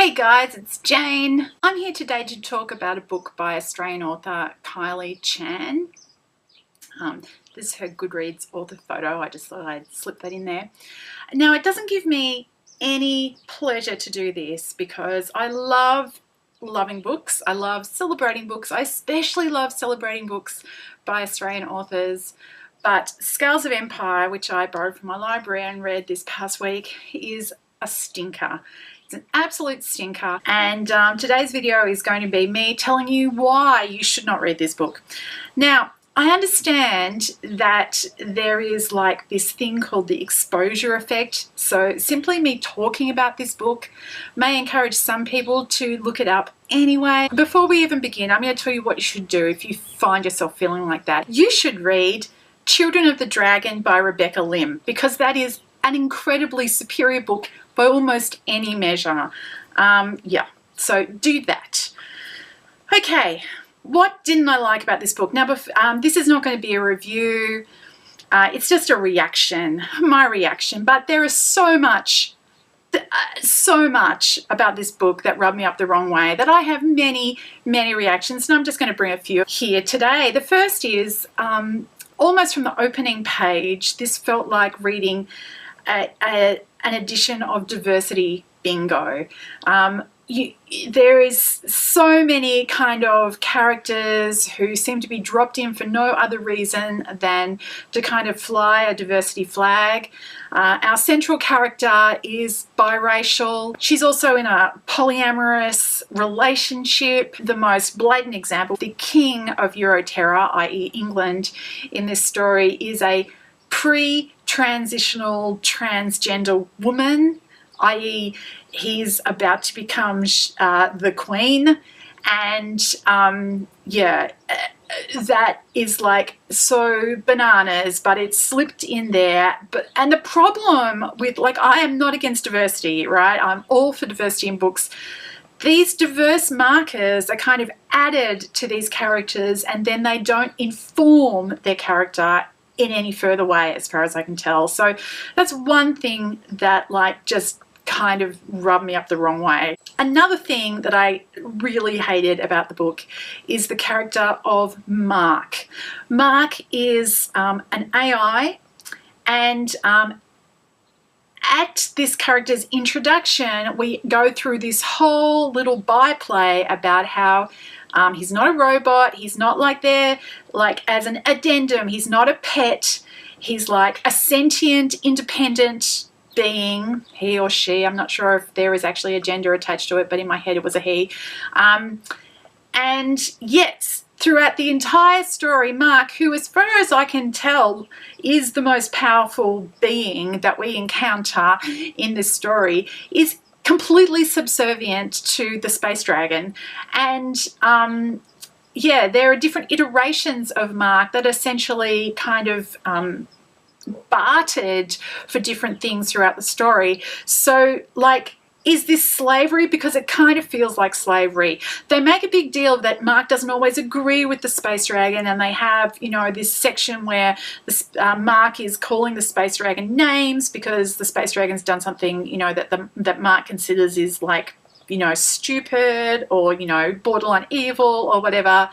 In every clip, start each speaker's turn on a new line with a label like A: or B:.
A: Hey guys, it's Jane. I'm here today to talk about a book by Australian author Kylie Chan. This is her Goodreads author photo. I just thought I'd slip that in there. Now, it doesn't give me any pleasure to do this because I love loving books. I love celebrating books. I especially love celebrating books by Australian authors. But Scales of Empire, which I borrowed from my library and read this past week, is a stinker. It's an absolute stinker, and today's video is going to be me telling you why you should not read this book. Now, I understand that there is like this thing called the exposure effect, so simply me talking about this book may encourage some people to look it up anyway. Before we even begin, I'm going to tell you what you should do if you find yourself feeling like that. You should read Children of the Dragon by Rebecca Lim, because that is an incredibly superior book by almost any measure. Yeah, so do that. Okay, what didn't I like about this book? Now, this is not going to be a review. It's just a reaction, my reaction. But there is so much about this book that rubbed me up the wrong way that I have many reactions, and I'm just going to bring a few here today. The first is almost from the opening page, this felt like reading an edition of Diversity Bingo. There is so many kind of characters who seem to be dropped in for no other reason than to kind of fly a diversity flag. Our central character is biracial. She's also in a polyamorous relationship. The most blatant example, the king of Euroterra, i.e. England, in this story is a pre-transitional transgender woman, i.e. he's about to become the queen, and yeah, that is like so bananas, but it's slipped in there. And the problem with, like, I am not against diversity, right? I'm all for diversity in books. These diverse markers are kind of added to these characters, and then they don't inform their character in any further way, as far as I can tell. So that's one thing that like just kind of rubbed me up the wrong way. Another thing that I really hated about the book is the character of Mark. Mark is an AI, and at this character's introduction, we go through this whole little byplay about how he's not a robot, he's not like there, like as an addendum, he's not a pet, he's like a sentient, independent being, he or she. I'm not sure if there is actually a gender attached to it, but in my head it was a he. And yes, throughout the entire story, Mark, who as far as I can tell is the most powerful being that we encounter in this story, is completely subservient to the space dragon. And yeah, there are different iterations of Mark that essentially kind of bartered for different things throughout the story. So like, is this slavery? Because it kind of feels like slavery. They make a big deal that Mark doesn't always agree with the space dragon, and they have, you know, this section where Mark is calling the space dragon names because the space dragon's done something, you know, that Mark considers is like, you know, stupid or, you know, borderline evil or whatever.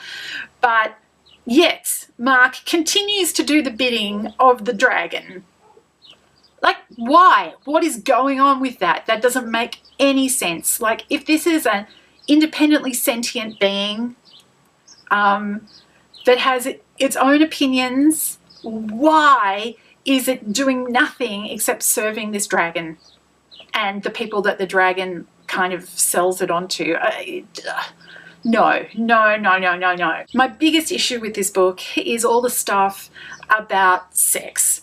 A: But yet Mark continues to do the bidding of the dragon. Like, why? What is going on with that? That doesn't make any sense. Like, if this is an independently sentient being that has its own opinions, why is it doing nothing except serving this dragon and the people that the dragon kind of sells it onto? No. My biggest issue with this book is all the stuff about sex.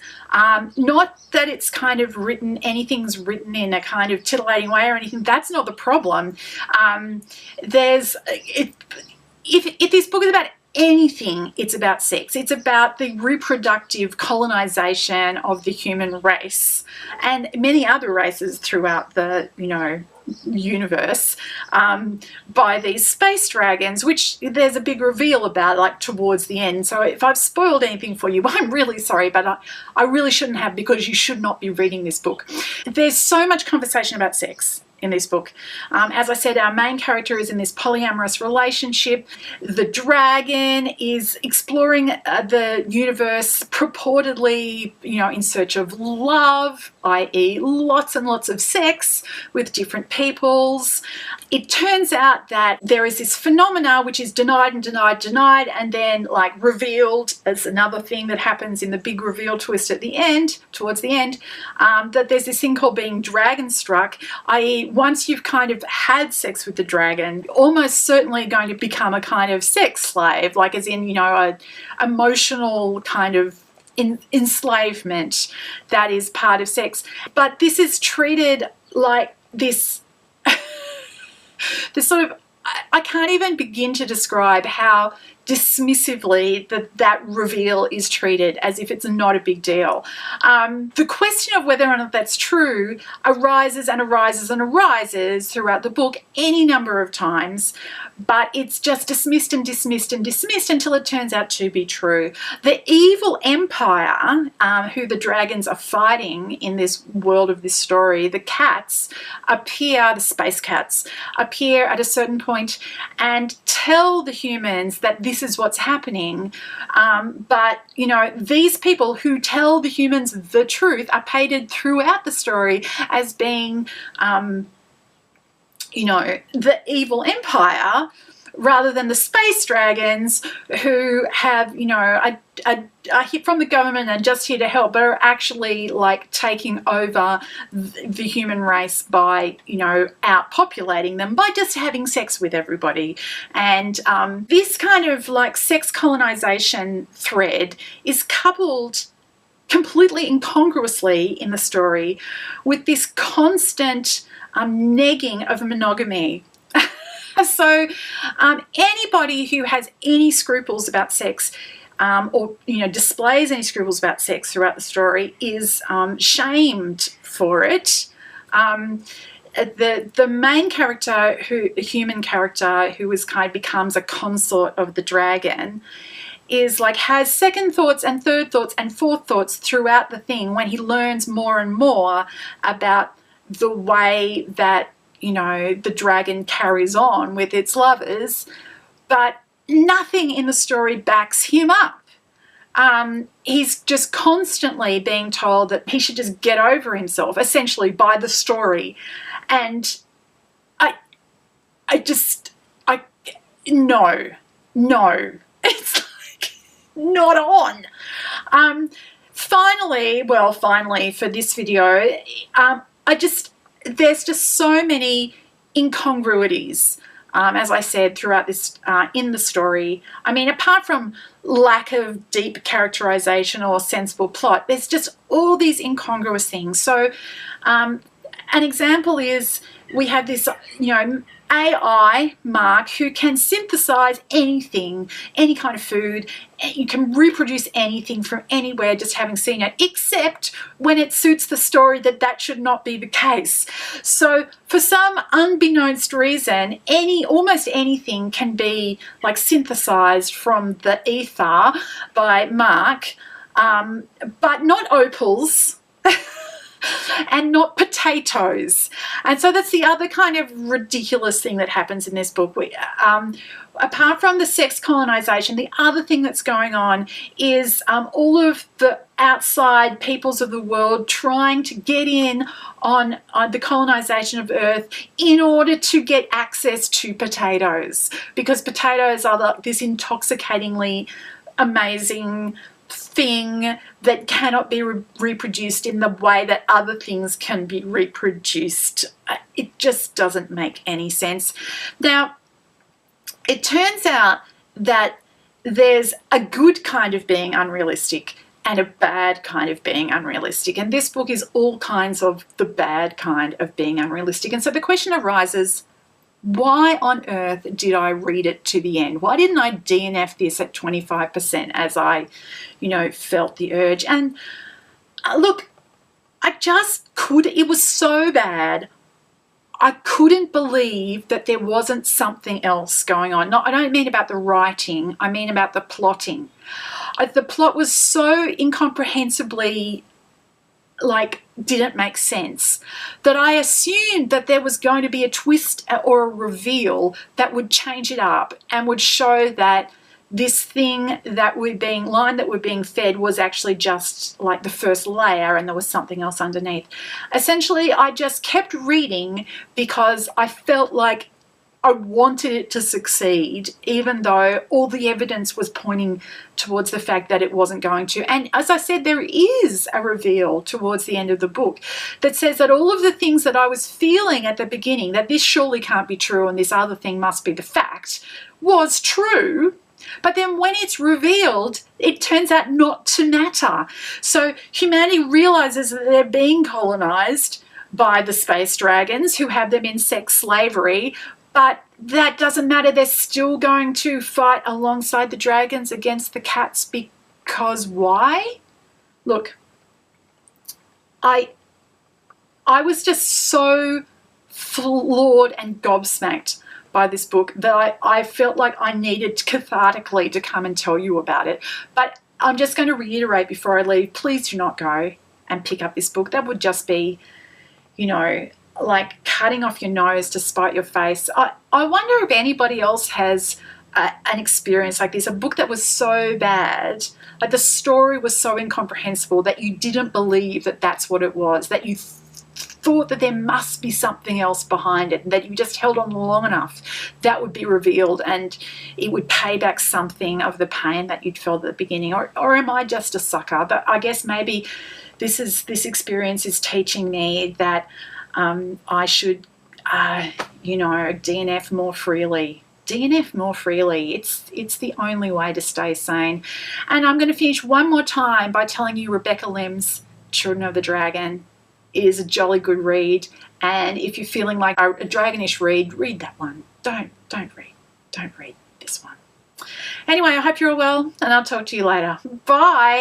A: Not that it's kind of written, anything's written in a kind of titillating way or anything. That's not the problem. If this book is about anything, it's about sex. It's about the reproductive colonization of the human race and many other races throughout the, you know, universe by these space dragons, which there's a big reveal about like towards the end. So if I've spoiled anything for you, I'm really sorry, but I really shouldn't have, because you should not be reading this book. There's so much conversation about sex in this book. As I said, our main character is in this polyamorous relationship. The dragon is exploring the universe purportedly, in search of love, i.e. lots and lots of sex with different peoples. It turns out that there is this phenomena which is denied and denied, denied, and then revealed as another thing that happens in the big reveal twist at the end, towards the end, that there's this thing called being dragon struck, i.e. once you've kind of had sex with the dragon, almost certainly going to become a kind of sex slave, as in, a emotional kind of enslavement that is part of sex. But this is treated like this sort of, I can't even begin to describe how dismissively that reveal is treated, as if it's not a big deal. The question of whether or not that's true arises and arises and arises throughout the book any number of times, but it's just dismissed and dismissed and dismissed until it turns out to be true. The evil empire, who the dragons are fighting in this world of this story, the cats appear, the space cats appear at a certain point and tell the humans that this is what's happening. But, these people who tell the humans the truth are painted throughout the story as being, the evil empire, rather than the space dragons who have, are hit from the government and just here to help, but are actually taking over the human race by, outpopulating them by just having sex with everybody. And this kind of sex colonization thread is coupled completely incongruously in the story with this constant negging of monogamy. So anybody who has any scruples about sex or displays any scruples about sex throughout the story is shamed for it. The main character, the human character who is becomes a consort of the dragon, is has second thoughts and third thoughts and fourth thoughts throughout the thing when he learns more and more about the way that the dragon carries on with its lovers, but nothing in the story backs him up. He's just constantly being told that he should just get over himself, essentially, by the story. And no, it's not on. Finally for this video, there's just so many incongruities, as I said, throughout this, in the story. I mean, apart from lack of deep characterization or sensible plot, there's just all these incongruous things. So an example is we have this, AI, Mark, who can synthesize anything, any kind of food. You can reproduce anything from anywhere just having seen it, except when it suits the story that should not be the case. So for some unbeknownst reason, almost anything can be synthesized from the ether by Mark, but not opals. And not potatoes. And so that's the other kind of ridiculous thing that happens in this book. Apart from the sex colonization, the other thing that's going on is all of the outside peoples of the world trying to get in on the colonization of Earth in order to get access to potatoes, because potatoes are this intoxicatingly amazing thing that cannot be reproduced in the way that other things can be reproduced. It just doesn't make any sense. Now, it turns out that there's a good kind of being unrealistic and a bad kind of being unrealistic, and this book is all kinds of the bad kind of being unrealistic. And so the question arises, why on earth did I read it to the end? Why didn't I DNF this at 25% as I, felt the urge? And look, I just it was so bad. I couldn't believe that there wasn't something else going on. I don't mean about the writing, I mean about the plotting. The plot was so incomprehensibly like didn't make sense, that I assumed that there was going to be a twist or a reveal that would change it up and would show that this thing that line that we're being fed was actually just like the first layer and there was something else underneath. Essentially, I just kept reading because I felt like I wanted it to succeed, even though all the evidence was pointing towards the fact that it wasn't going to. And as I said, there is a reveal towards the end of the book that says that all of the things that I was feeling at the beginning, that this surely can't be true and this other thing must be the fact, was true. But then when it's revealed, it turns out not to matter. So humanity realizes that they're being colonized by the space dragons who have them in sex slavery, but that doesn't matter. They're still going to fight alongside the dragons against the cats because why? Look, I was just so floored and gobsmacked by this book that I felt like I needed cathartically to come and tell you about it. But I'm just going to reiterate before I leave, please do not go and pick up this book. That would just be, you know, like cutting off your nose to spite your face. I wonder if anybody else has an experience like this, a book that was so bad, like the story was so incomprehensible that you didn't believe that that's what it was, that you thought that there must be something else behind it, and that you just held on long enough that would be revealed and it would pay back something of the pain that you'd felt at the beginning. Or am I just a sucker? But I guess maybe this experience is teaching me that I should, you know, DNF more freely. DNF more freely. It's the only way to stay sane. And I'm going to finish one more time by telling you Rebecca Lim's Children of the Dragon is a jolly good read. And if you're feeling like a dragonish read that one. Don't read this one. Anyway, I hope you're all well, and I'll talk to you later. Bye.